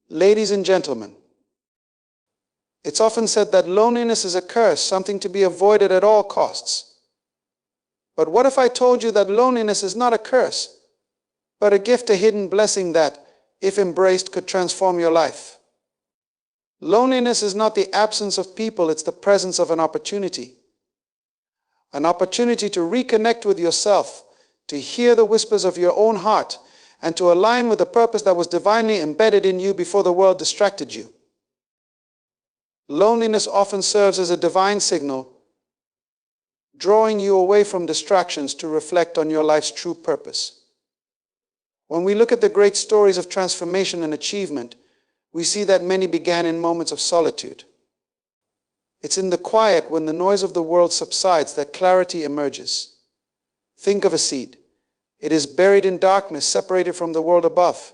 Ladies and gentlemen, it's often said that loneliness is a curse, something to be avoided at all costs. But what if I told you that loneliness is not a curse, but a gift, a hidden blessing that, if embraced, could transform your life? Loneliness is not the absence of people, it's the presence of an opportunity. An opportunity to reconnect with yourself, to hear the whispers of your own heart, and to align with the purpose that was divinely embedded in you before the world distracted you. Loneliness often serves as a divine signal, drawing you away from distractions to reflect on your life's true purpose. When we look at the great stories of transformation and achievement, we see that many began in moments of solitude. It's in the quiet, when the noise of the world subsides, that clarity emerges. Think of a seed. It is buried in darkness, separated from the world above.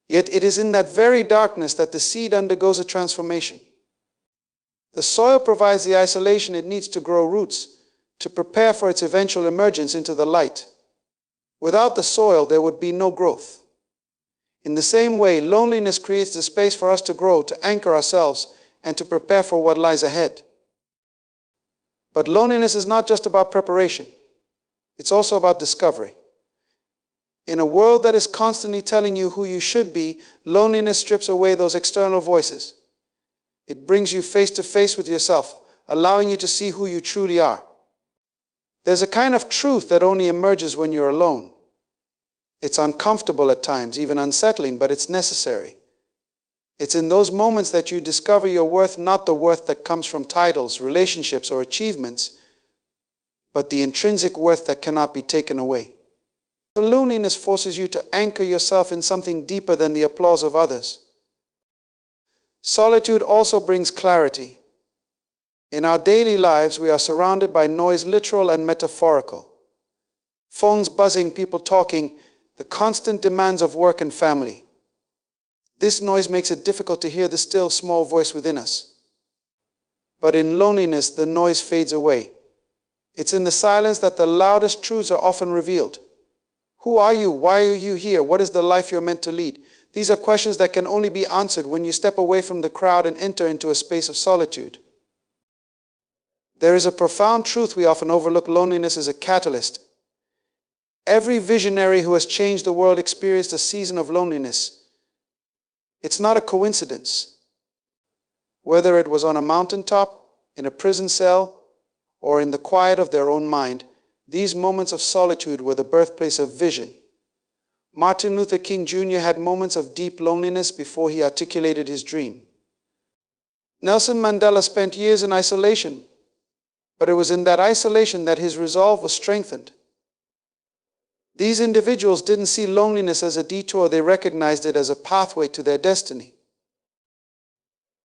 Yet it is in that very darkness that the seed undergoes a transformation. The soil provides the isolation it needs to grow roots, to prepare for its eventual emergence into the light. Without the soil, there would be no growth. In the same way, loneliness creates the space for us to grow, to anchor ourselves, and to prepare for what lies ahead. But loneliness is not just about preparation. It's also about discovery. In a world that is constantly telling you who you should be, loneliness strips away those external voices. It brings you face to face with yourself, allowing you to see who you truly are. There's a kind of truth that only emerges when you're alone. It's uncomfortable at times, even unsettling, but it's necessary. It's in those moments that you discover your worth, not the worth that comes from titles, relationships, or achievements, but the intrinsic worth that cannot be taken away. Loneliness forces you to anchor yourself in something deeper than the applause of others. Solitude also brings clarity. In our daily lives, we are surrounded by noise, literal and metaphorical. Phones buzzing, people talking, the constant demands of work and family. This noise makes it difficult to hear the still, small voice within us. But in loneliness, the noise fades away. It's in the silence that the loudest truths are often revealed. Who are you? Why are you here? What is the life you're meant to lead? These are questions that can only be answered when you step away from the crowd and enter into a space of solitude. There is a profound truth we often overlook. Loneliness is a catalyst. Every visionary who has changed the world experienced a season of loneliness. It's not a coincidence. Whether it was on a mountaintop, in a prison cell, or in the quiet of their own mind, these moments of solitude were the birthplace of vision. Martin Luther King Jr. had moments of deep loneliness before he articulated his dream. Nelson Mandela spent years in isolation, but it was in that isolation that his resolve was strengthened. These individuals didn't see loneliness as a detour, they recognized it as a pathway to their destiny.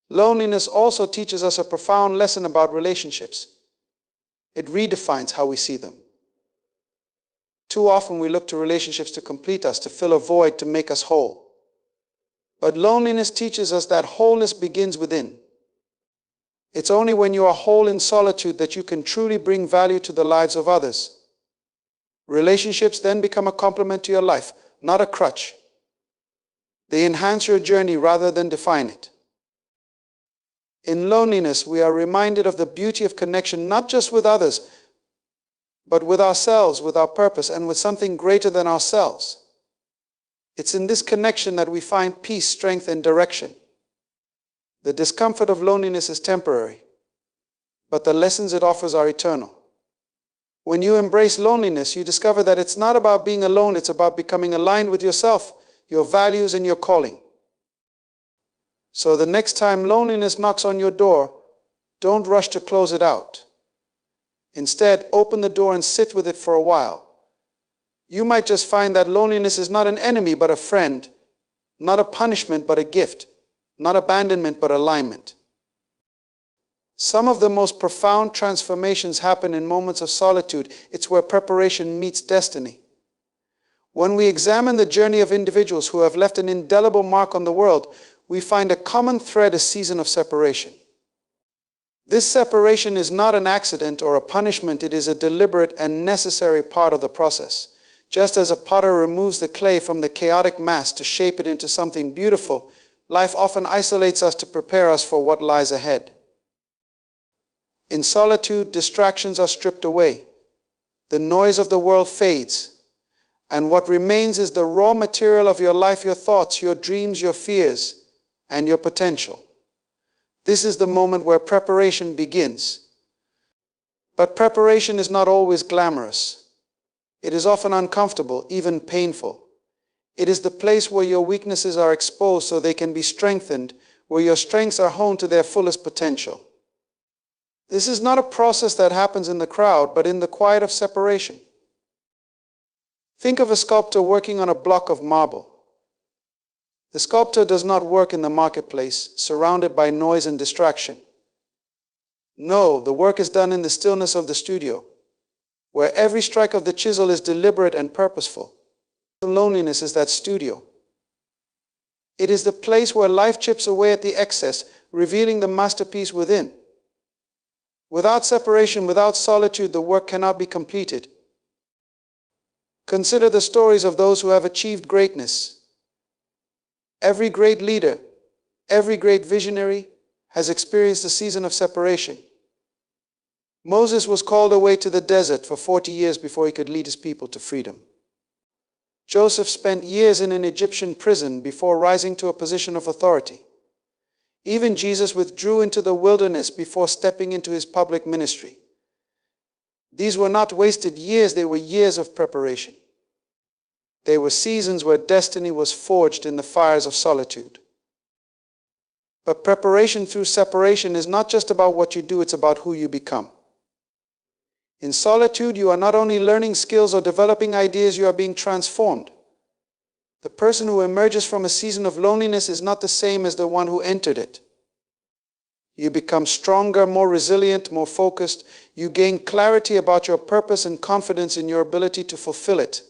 Loneliness also teaches us a profound lesson about relationships. It redefines how we see them. Too often we look to relationships to complete us, to fill a void, to make us whole. But loneliness teaches us that wholeness begins within. It's only when you are whole in solitude that you can truly bring value to the lives of others. Relationships then become a complement to your life, not a crutch. They enhance your journey rather than define it. In loneliness, we are reminded of the beauty of connection, not just with others, but with ourselves, with our purpose, and with something greater than ourselves. It's in this connection that we find peace, strength, and direction. The discomfort of loneliness is temporary, but the lessons it offers are eternal. When you embrace loneliness, you discover that it's not about being alone, it's about becoming aligned with yourself, your values, and your calling. So the next time loneliness knocks on your door, don't rush to close it out. Instead, open the door and sit with it for a while. You might just find that loneliness is not an enemy but a friend, not a punishment but a gift, not abandonment but alignment. Some of the most profound transformations happen in moments of solitude. It's where preparation meets destiny. When we examine the journey of individuals who have left an indelible mark on the world, we find a common thread: a season of separation. This separation is not an accident or a punishment, it is a deliberate and necessary part of the process. Just as a potter removes the clay from the chaotic mass to shape it into something beautiful, life often isolates us to prepare us for what lies ahead. In solitude, distractions are stripped away. The noise of the world fades, and what remains is the raw material of your life, your thoughts, your dreams, your fears, and your potential. This is the moment where preparation begins. But preparation is not always glamorous. It is often uncomfortable, even painful. It is the place where your weaknesses are exposed so they can be strengthened, where your strengths are honed to their fullest potential. This is not a process that happens in the crowd, but in the quiet of separation. Think of a sculptor working on a block of marble. The sculptor does not work in the marketplace, surrounded by noise and distraction. No, the work is done in the stillness of the studio, where every strike of the chisel is deliberate and purposeful. The loneliness is that studio. It is the place where life chips away at the excess, revealing the masterpiece within. Without separation, without solitude, the work cannot be completed. Consider the stories of those who have achieved greatness. Every great leader, every great visionary has experienced a season of separation. Moses was called away to the desert for 40 years before he could lead his people to freedom. Joseph spent years in an Egyptian prison before rising to a position of authority. Even Jesus withdrew into the wilderness before stepping into his public ministry. These were not wasted years, they were years of preparation. They were seasons where destiny was forged in the fires of solitude. But preparation through separation is not just about what you do, it's about who you become. In solitude, you are not only learning skills or developing ideas, you are being transformed. The person who emerges from a season of loneliness is not the same as the one who entered it. You become stronger, more resilient, more focused. You gain clarity about your purpose and confidence in your ability to fulfill it.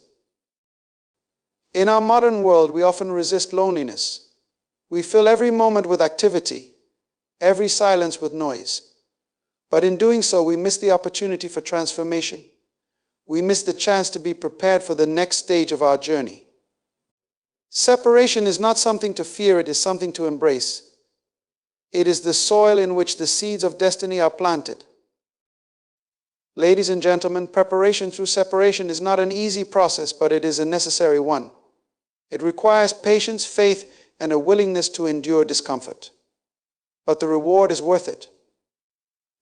In our modern world, we often resist loneliness. We fill every moment with activity, every silence with noise. But in doing so, we miss the opportunity for transformation. We miss the chance to be prepared for the next stage of our journey. Separation is not something to fear, it is something to embrace. It is the soil in which the seeds of destiny are planted. Ladies and gentlemen, preparation through separation is not an easy process, but it is a necessary one. It requires patience, faith, and a willingness to endure discomfort. But the reward is worth it.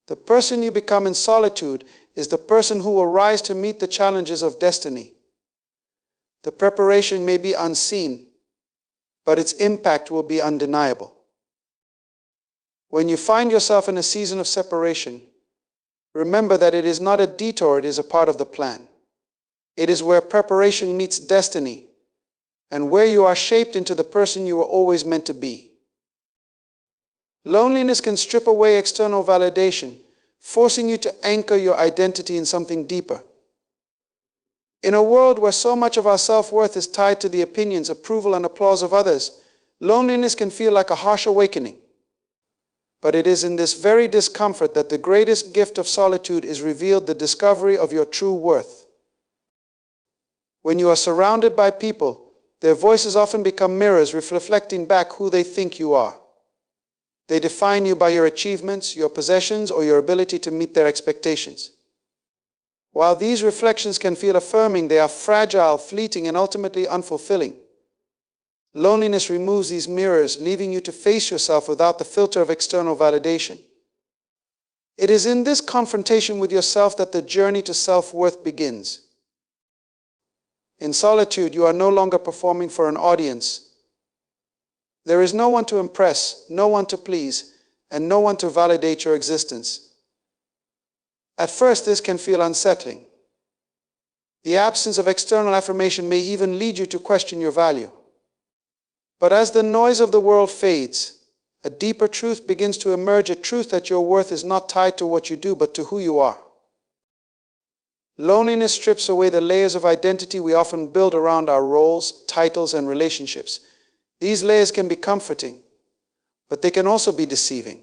The person you become in solitude is the person who will rise to meet the challenges of destiny. The preparation may be unseen, but its impact will be undeniable. When you find yourself in a season of separation, remember that it is not a detour, it is a part of the plan. It is where preparation meets destiny, and where you are shaped into the person you were always meant to be. Loneliness can strip away external validation, forcing you to anchor your identity in something deeper. In a world where so much of our self-worth is tied to the opinions, approval, and applause of others, loneliness can feel like a harsh awakening. But it is in this very discomfort that the greatest gift of solitude is revealed, the discovery of your true worth. When you are surrounded by people, their voices often become mirrors reflecting back who they think you are. They define you by your achievements, your possessions, or your ability to meet their expectations. While these reflections can feel affirming, they are fragile, fleeting, and ultimately unfulfilling. Loneliness removes these mirrors, leaving you to face yourself without the filter of external validation. It is in this confrontation with yourself that the journey to self-worth begins. In solitude, you are no longer performing for an audience. There is no one to impress, no one to please, and no one to validate your existence. At first, this can feel unsettling. The absence of external affirmation may even lead you to question your value. But as the noise of the world fades, a deeper truth begins to emerge, a truth that your worth is not tied to what you do, but to who you are. Loneliness strips away the layers of identity we often build around our roles, titles, and relationships. These layers can be comforting, but they can also be deceiving.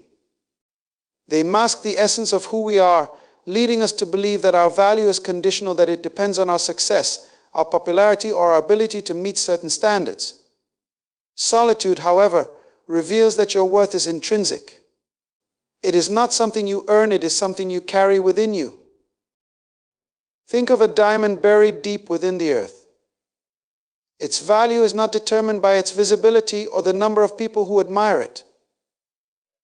They mask the essence of who we are, leading us to believe that our value is conditional, that it depends on our success, our popularity, or our ability to meet certain standards. Solitude, however, reveals that your worth is intrinsic. It is not something you earn, it is something you carry within you. Think of a diamond buried deep within the earth. Its value is not determined by its visibility or the number of people who admire it.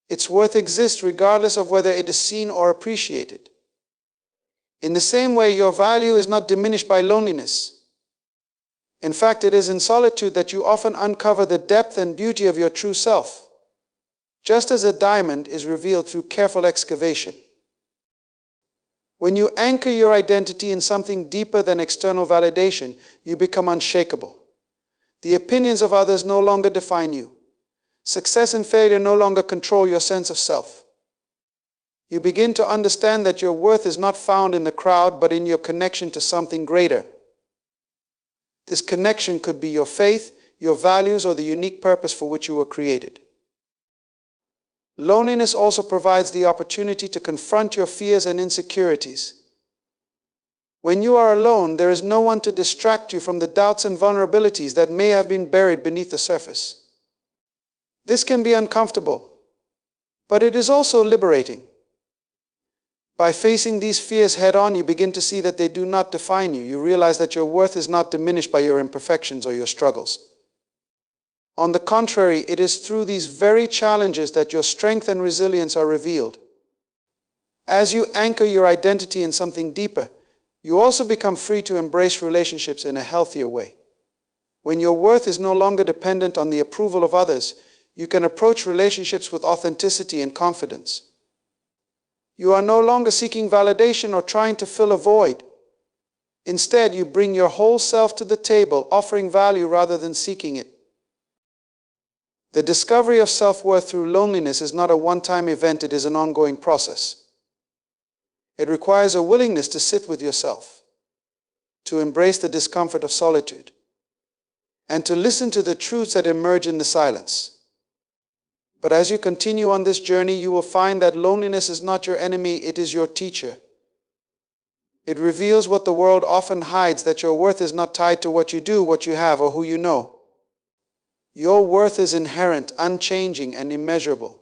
Its worth exists regardless of whether it is seen or appreciated. In the same way, your value is not diminished by loneliness. In fact, it is in solitude that you often uncover the depth and beauty of your true self, just as a diamond is revealed through careful excavation. When you anchor your identity in something deeper than external validation, you become unshakable. The opinions of others no longer define you. Success and failure no longer control your sense of self. You begin to understand that your worth is not found in the crowd, but in your connection to something greater. This connection could be your faith, your values, or the unique purpose for which you were created. Loneliness also provides the opportunity to confront your fears and insecurities. When you are alone, there is no one to distract you from the doubts and vulnerabilities that may have been buried beneath the surface. This can be uncomfortable, but it is also liberating. By facing these fears head-on, you begin to see that they do not define you. You realize that your worth is not diminished by your imperfections or your struggles. On the contrary, it is through these very challenges that your strength and resilience are revealed. As you anchor your identity in something deeper, you also become free to embrace relationships in a healthier way. When your worth is no longer dependent on the approval of others, you can approach relationships with authenticity and confidence. You are no longer seeking validation or trying to fill a void. Instead, you bring your whole self to the table, offering value rather than seeking it. The discovery of self-worth through loneliness is not a one-time event, it is an ongoing process. It requires a willingness to sit with yourself, to embrace the discomfort of solitude, and to listen to the truths that emerge in the silence. But as you continue on this journey, you will find that loneliness is not your enemy, it is your teacher. It reveals what the world often hides, that your worth is not tied to what you do, what you have, or who you know. Your worth is inherent, unchanging, and immeasurable.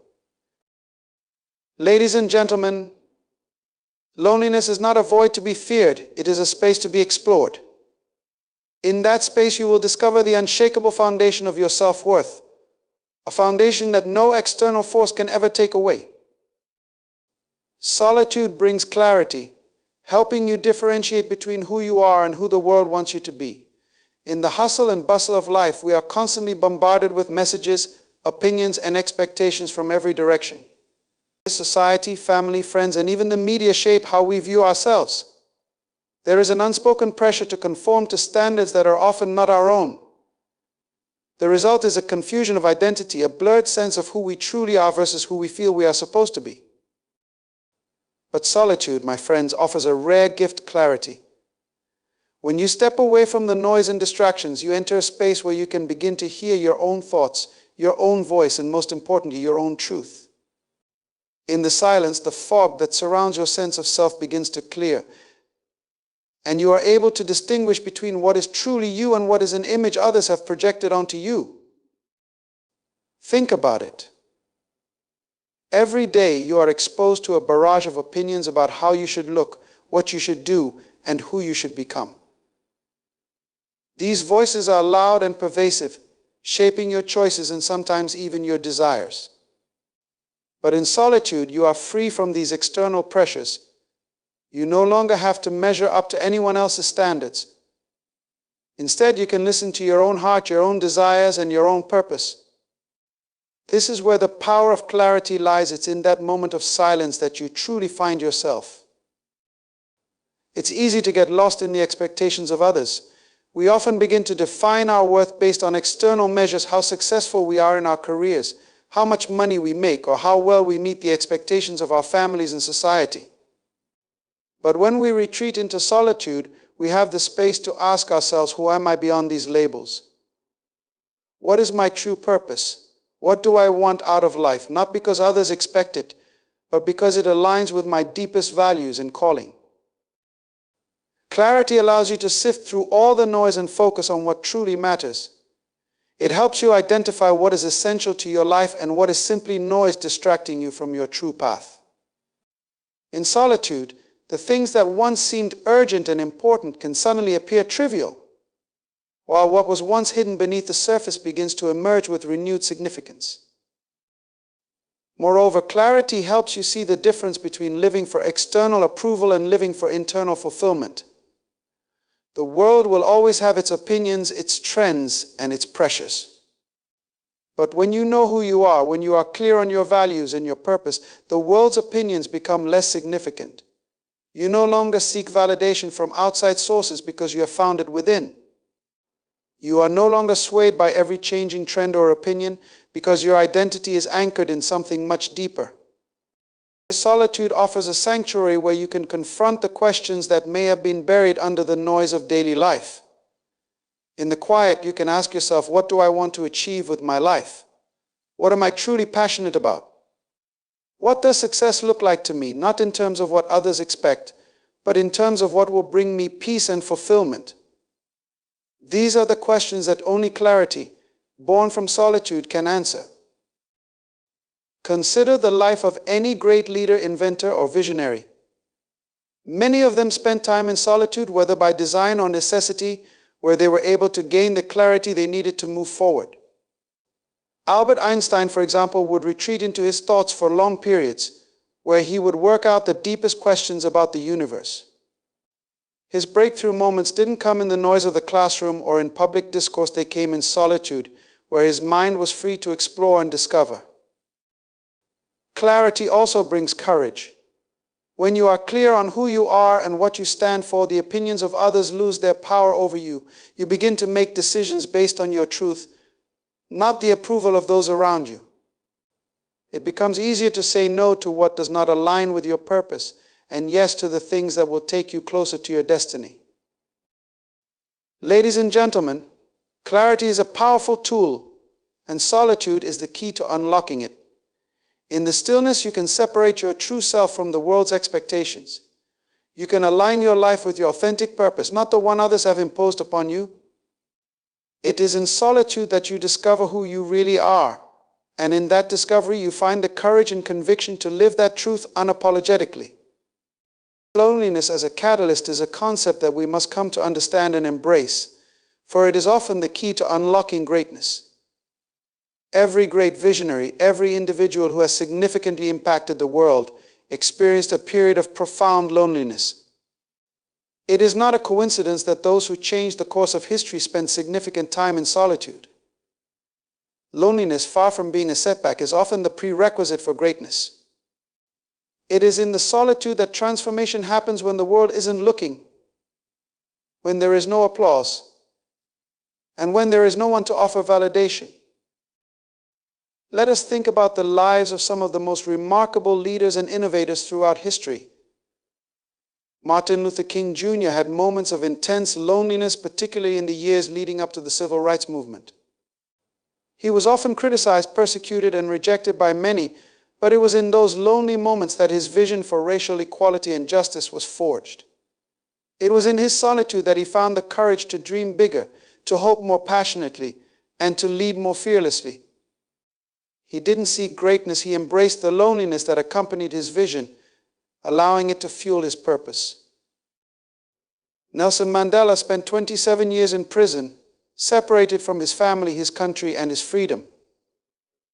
Ladies and gentlemen, loneliness is not a void to be feared, it is a space to be explored. In that space, you will discover the unshakable foundation of your self-worth, a foundation that no external force can ever take away. Solitude brings clarity, helping you differentiate between who you are and who the world wants you to be. In the hustle and bustle of life, we are constantly bombarded with messages, opinions, and expectations from every direction. Society, family, friends, and even the media shape how we view ourselves. There is an unspoken pressure to conform to standards that are often not our own. The result is a confusion of identity, a blurred sense of who we truly are versus who we feel we are supposed to be. But solitude, my friends, offers a rare gift: clarity. When you step away from the noise and distractions, you enter a space where you can begin to hear your own thoughts, your own voice, and most importantly, your own truth. In the silence, the fog that surrounds your sense of self begins to clear, and you are able to distinguish between what is truly you and what is an image others have projected onto you. Think about it. Every day you are exposed to a barrage of opinions about how you should look, what you should do, and who you should become. These voices are loud and pervasive, shaping your choices and sometimes even your desires. But in solitude, you are free from these external pressures. You no longer have to measure up to anyone else's standards. Instead, you can listen to your own heart, your own desires, and your own purpose. This is where the power of clarity lies. It's in that moment of silence that you truly find yourself. It's easy to get lost in the expectations of others. We often begin to define our worth based on external measures, how successful we are in our careers, how much money we make, or how well we meet the expectations of our families and society. But when we retreat into solitude, we have the space to ask ourselves, who am I beyond these labels? What is my true purpose? What do I want out of life? Not because others expect it, but because it aligns with my deepest values and calling. Clarity allows you to sift through all the noise and focus on what truly matters. It helps you identify what is essential to your life and what is simply noise distracting you from your true path. In solitude, the things that once seemed urgent and important can suddenly appear trivial, while what was once hidden beneath the surface begins to emerge with renewed significance. Moreover, clarity helps you see the difference between living for external approval and living for internal fulfillment. The world will always have its opinions, its trends, and its pressures. But when you know who you are, when you are clear on your values and your purpose, the world's opinions become less significant. You no longer seek validation from outside sources because you have found it within. You are no longer swayed by every changing trend or opinion because your identity is anchored in something much deeper. Solitude offers a sanctuary where you can confront the questions that may have been buried under the noise of daily life. In the quiet, you can ask yourself, what do I want to achieve with my life? What am I truly passionate about? What does success look like to me, not in terms of what others expect, but in terms of what will bring me peace and fulfillment? These are the questions that only clarity, born from solitude, can answer. Consider the life of any great leader, inventor, or visionary. Many of them spent time in solitude, whether by design or necessity, where they were able to gain the clarity they needed to move forward. Albert Einstein, for example, would retreat into his thoughts for long periods, where he would work out the deepest questions about the universe. His breakthrough moments didn't come in the noise of the classroom or in public discourse. They came in solitude, where his mind was free to explore and discover. Clarity also brings courage. When you are clear on who you are and what you stand for, the opinions of others lose their power over you. You begin to make decisions based on your truth, not the approval of those around you. It becomes easier to say no to what does not align with your purpose, and yes to the things that will take you closer to your destiny. Ladies and gentlemen, clarity is a powerful tool, and solitude is the key to unlocking it. In the stillness, you can separate your true self from the world's expectations. You can align your life with your authentic purpose, not the one others have imposed upon you. It is in solitude that you discover who you really are, and in that discovery you find the courage and conviction to live that truth unapologetically. Loneliness as a catalyst is a concept that we must come to understand and embrace, for it is often the key to unlocking greatness. Every great visionary, every individual who has significantly impacted the world, experienced a period of profound loneliness. It is not a coincidence that those who changed the course of history spent significant time in solitude. Loneliness, far from being a setback, is often the prerequisite for greatness. It is in the solitude that transformation happens when the world isn't looking, when there is no applause, and when there is no one to offer validation. Let us think about the lives of some of the most remarkable leaders and innovators throughout history. Martin Luther King Jr. had moments of intense loneliness, particularly in the years leading up to the civil rights movement. He was often criticized, persecuted, and rejected by many, but it was in those lonely moments that his vision for racial equality and justice was forged. It was in his solitude that he found the courage to dream bigger, to hope more passionately, and to lead more fearlessly. He didn't seek greatness, he embraced the loneliness that accompanied his vision, allowing it to fuel his purpose. Nelson Mandela spent 27 years in prison, separated from his family, his country, and his freedom.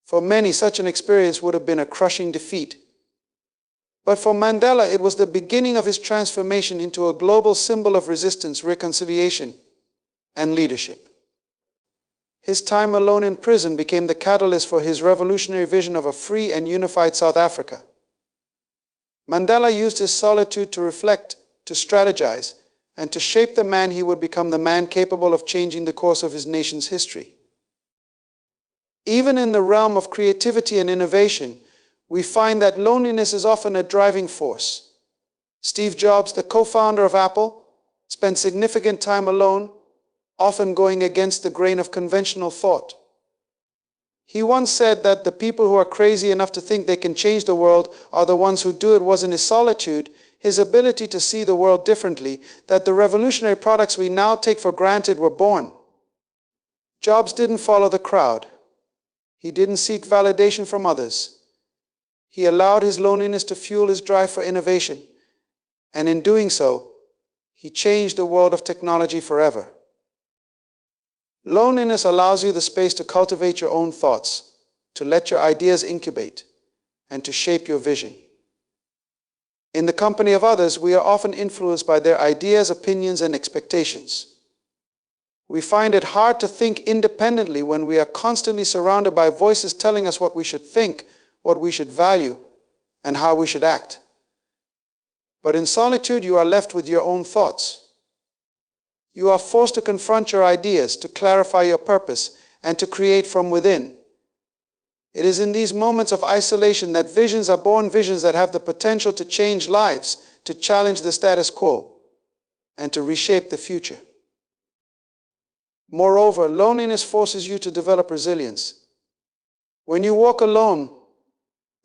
For many, such an experience would have been a crushing defeat. But for Mandela, it was the beginning of his transformation into a global symbol of resistance, reconciliation, and leadership. His time alone in prison became the catalyst for his revolutionary vision of a free and unified South Africa. Mandela used his solitude to reflect, to strategize, and to shape the man he would become, the man capable of changing the course of his nation's history. Even in the realm of creativity and innovation, we find that loneliness is often a driving force. Steve Jobs, the co-founder of Apple, spent significant time alone, often going against the grain of conventional thought. He once said that the people who are crazy enough to think they can change the world are the ones who do it. Was in his solitude, his ability to see the world differently, that the revolutionary products we now take for granted were born. Jobs didn't follow the crowd. He didn't seek validation from others. He allowed his loneliness to fuel his drive for innovation, and in doing so, he changed the world of technology forever. Loneliness allows you the space to cultivate your own thoughts, to let your ideas incubate, and to shape your vision. In the company of others, we are often influenced by their ideas, opinions, and expectations. We find it hard to think independently when we are constantly surrounded by voices telling us what we should think, what we should value, and how we should act. But in solitude, you are left with your own thoughts. You are forced to confront your ideas, to clarify your purpose, and to create from within. It is in these moments of isolation that visions are born, visions that have the potential to change lives, to challenge the status quo, and to reshape the future. Moreover, loneliness forces you to develop resilience. When you walk alone,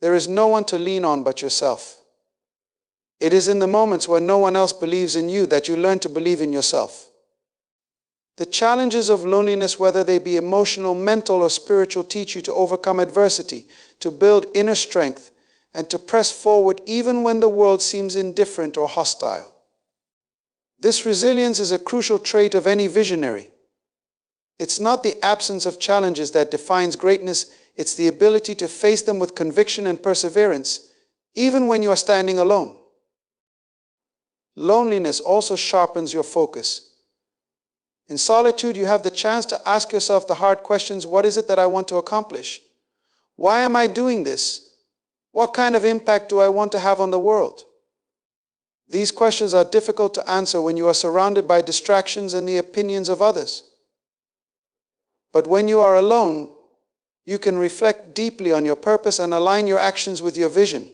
there is no one to lean on but yourself. It is in the moments when no one else believes in you that you learn to believe in yourself. The challenges of loneliness, whether they be emotional, mental, or spiritual, teach you to overcome adversity, to build inner strength, and to press forward even when the world seems indifferent or hostile. This resilience is a crucial trait of any visionary. It's not the absence of challenges that defines greatness, it's the ability to face them with conviction and perseverance, even when you are standing alone. Loneliness also sharpens your focus. In solitude, you have the chance to ask yourself the hard questions: what is it that I want to accomplish? Why am I doing this? What kind of impact do I want to have on the world? These questions are difficult to answer when you are surrounded by distractions and the opinions of others. But when you are alone, you can reflect deeply on your purpose and align your actions with your vision.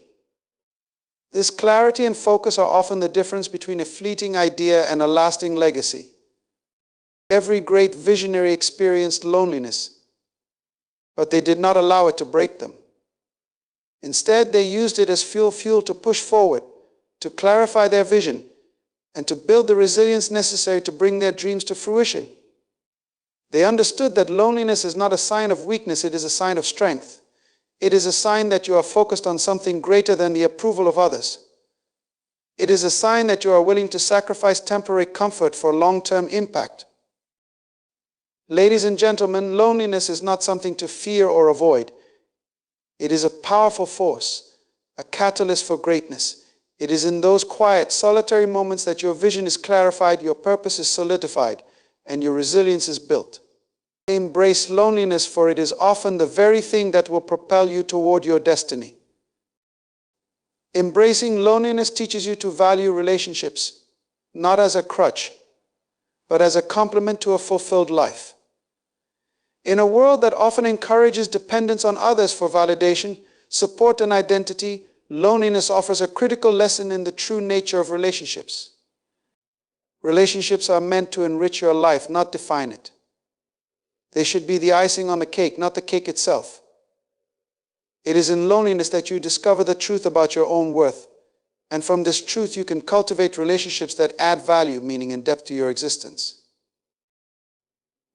This clarity and focus are often the difference between a fleeting idea and a lasting legacy. Every great visionary experienced loneliness, but they did not allow it to break them. Instead, they used it as fuel to push forward, to clarify their vision, and to build the resilience necessary to bring their dreams to fruition. They understood that loneliness is not a sign of weakness, it is a sign of strength. It is a sign that you are focused on something greater than the approval of others. It is a sign that you are willing to sacrifice temporary comfort for long-term impact. Ladies and gentlemen, loneliness is not something to fear or avoid. It is a powerful force, a catalyst for greatness. It is in those quiet, solitary moments that your vision is clarified, your purpose is solidified, and your resilience is built. Embrace loneliness, for it is often the very thing that will propel you toward your destiny. Embracing loneliness teaches you to value relationships, not as a crutch, but as a complement to a fulfilled life. In a world that often encourages dependence on others for validation, support, and identity, loneliness offers a critical lesson in the true nature of relationships. Relationships are meant to enrich your life, not define it. They should be the icing on the cake, not the cake itself. It is in loneliness that you discover the truth about your own worth, and from this truth you can cultivate relationships that add value, meaning, and depth to your existence.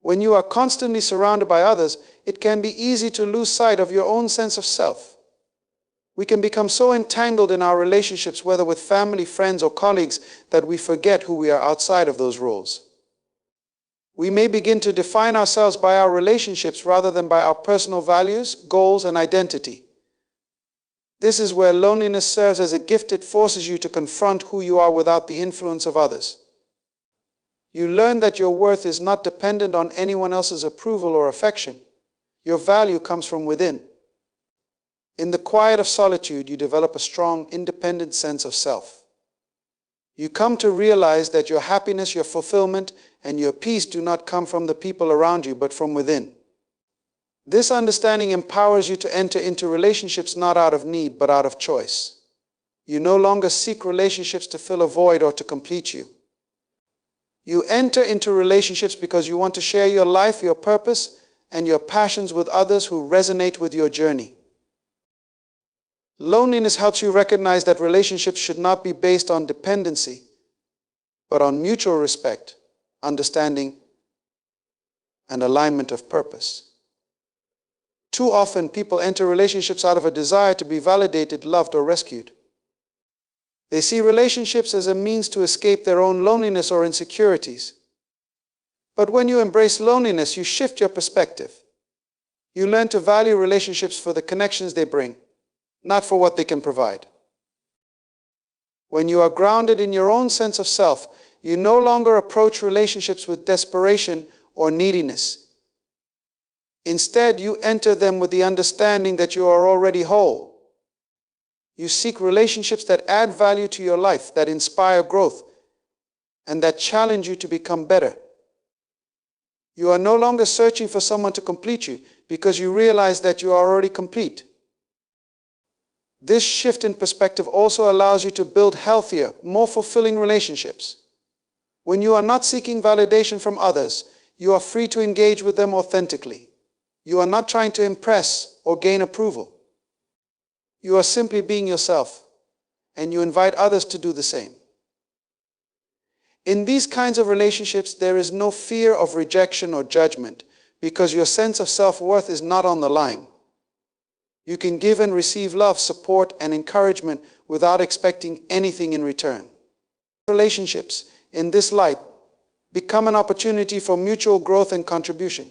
When you are constantly surrounded by others, it can be easy to lose sight of your own sense of self. We can become so entangled in our relationships, whether with family, friends, or colleagues, that we forget who we are outside of those roles. We may begin to define ourselves by our relationships rather than by our personal values, goals, and identity. This is where loneliness serves as a gift. It forces you to confront who you are without the influence of others. You learn that your worth is not dependent on anyone else's approval or affection. Your value comes from within. In the quiet of solitude, you develop a strong, independent sense of self. You come to realize that your happiness, your fulfillment, and your peace do not come from the people around you, but from within. This understanding empowers you to enter into relationships not out of need, but out of choice. You no longer seek relationships to fill a void or to complete you. You enter into relationships because you want to share your life, your purpose, and your passions with others who resonate with your journey. Loneliness helps you recognize that relationships should not be based on dependency, but on mutual respect, understanding, and alignment of purpose. Too often, people enter relationships out of a desire to be validated, loved, or rescued. They see relationships as a means to escape their own loneliness or insecurities. But when you embrace loneliness, you shift your perspective. You learn to value relationships for the connections they bring, not for what they can provide. When you are grounded in your own sense of self, you no longer approach relationships with desperation or neediness. Instead, you enter them with the understanding that you are already whole. You seek relationships that add value to your life, that inspire growth, and that challenge you to become better. You are no longer searching for someone to complete you because you realize that you are already complete. This shift in perspective also allows you to build healthier, more fulfilling relationships. When you are not seeking validation from others, you are free to engage with them authentically. You are not trying to impress or gain approval. You are simply being yourself, and you invite others to do the same. In these kinds of relationships, there is no fear of rejection or judgment because your sense of self-worth is not on the line. You can give and receive love, support, and encouragement without expecting anything in return. Relationships, in this light, become an opportunity for mutual growth and contribution.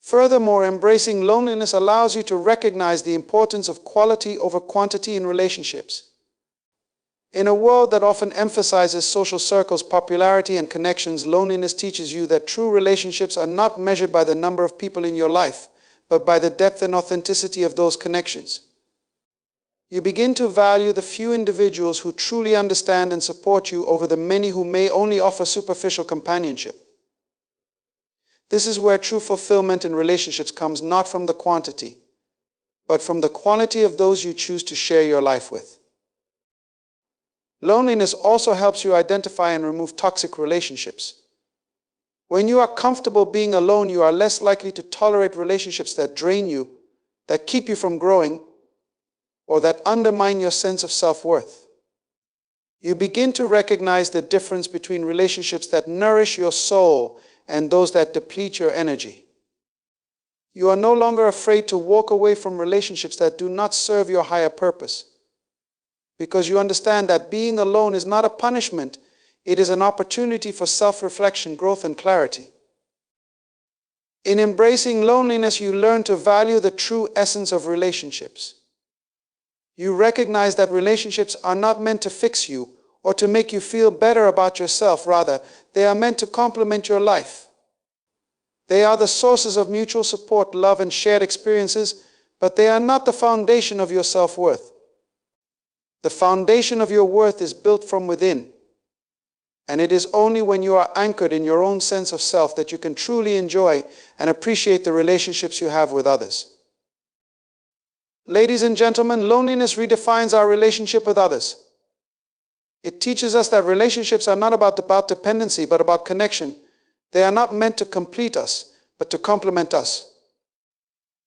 Furthermore, embracing loneliness allows you to recognize the importance of quality over quantity in relationships. In a world that often emphasizes social circles, popularity, and connections, loneliness teaches you that true relationships are not measured by the number of people in your life, but by the depth and authenticity of those connections. You begin to value the few individuals who truly understand and support you over the many who may only offer superficial companionship. This is where true fulfillment in relationships comes not from the quantity, but from the quality of those you choose to share your life with. Loneliness also helps you identify and remove toxic relationships. When you are comfortable being alone, you are less likely to tolerate relationships that drain you, that keep you from growing, or that undermine your sense of self-worth. You begin to recognize the difference between relationships that nourish your soul and those that deplete your energy. You are no longer afraid to walk away from relationships that do not serve your higher purpose, because you understand that being alone is not a punishment, it is an opportunity for self-reflection, growth, and clarity. In embracing loneliness, you learn to value the true essence of relationships. You recognize that relationships are not meant to fix you or to make you feel better about yourself. Rather, they are meant to complement your life. They are the sources of mutual support, love, and shared experiences, but they are not the foundation of your self-worth. The foundation of your worth is built from within, and it is only when you are anchored in your own sense of self that you can truly enjoy and appreciate the relationships you have with others. Ladies and gentlemen, loneliness redefines our relationship with others. It teaches us that relationships are not about dependency, but about connection. They are not meant to complete us, but to complement us.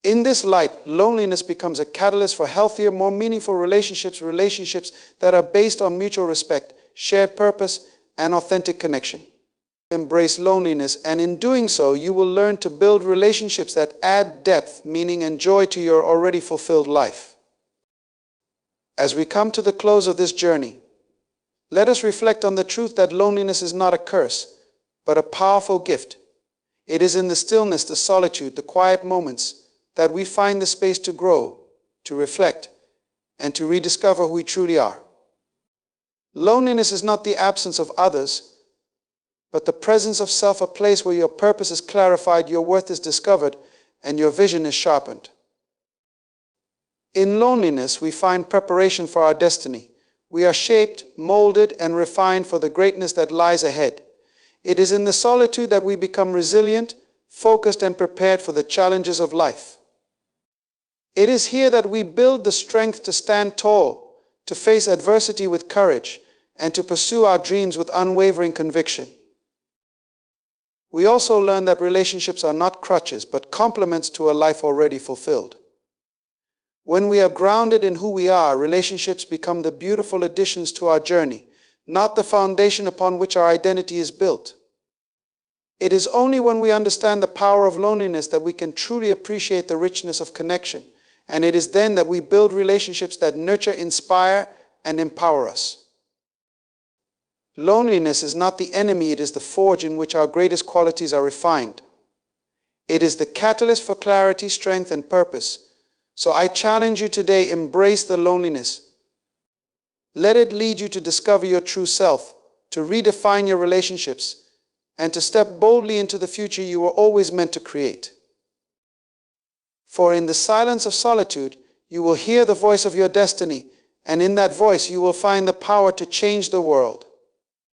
In this light, loneliness becomes a catalyst for healthier, more meaningful relationships that are based on mutual respect, shared purpose, and authentic connection. Embrace loneliness, and in doing so, you will learn to build relationships that add depth, meaning, and joy to your already fulfilled life. As we come to the close of this journey, let us reflect on the truth that loneliness is not a curse, but a powerful gift. It is in the stillness, the solitude, the quiet moments that we find the space to grow, to reflect, and to rediscover who we truly are. Loneliness is not the absence of others, but the presence of self, a place where your purpose is clarified, your worth is discovered, and your vision is sharpened. In loneliness, we find preparation for our destiny. We are shaped, molded, and refined for the greatness that lies ahead. It is in the solitude that we become resilient, focused, and prepared for the challenges of life. It is here that we build the strength to stand tall, to face adversity with courage, and to pursue our dreams with unwavering conviction. We also learn that relationships are not crutches, but complements to a life already fulfilled. When we are grounded in who we are, relationships become the beautiful additions to our journey, not the foundation upon which our identity is built. It is only when we understand the power of loneliness that we can truly appreciate the richness of connection, and it is then that we build relationships that nurture, inspire, and empower us. Loneliness is not the enemy, it is the forge in which our greatest qualities are refined. It is the catalyst for clarity, strength, and purpose. So I challenge you today, embrace the loneliness. Let it lead you to discover your true self, to redefine your relationships, and to step boldly into the future you were always meant to create. For in the silence of solitude, you will hear the voice of your destiny, and in that voice you will find the power to change the world.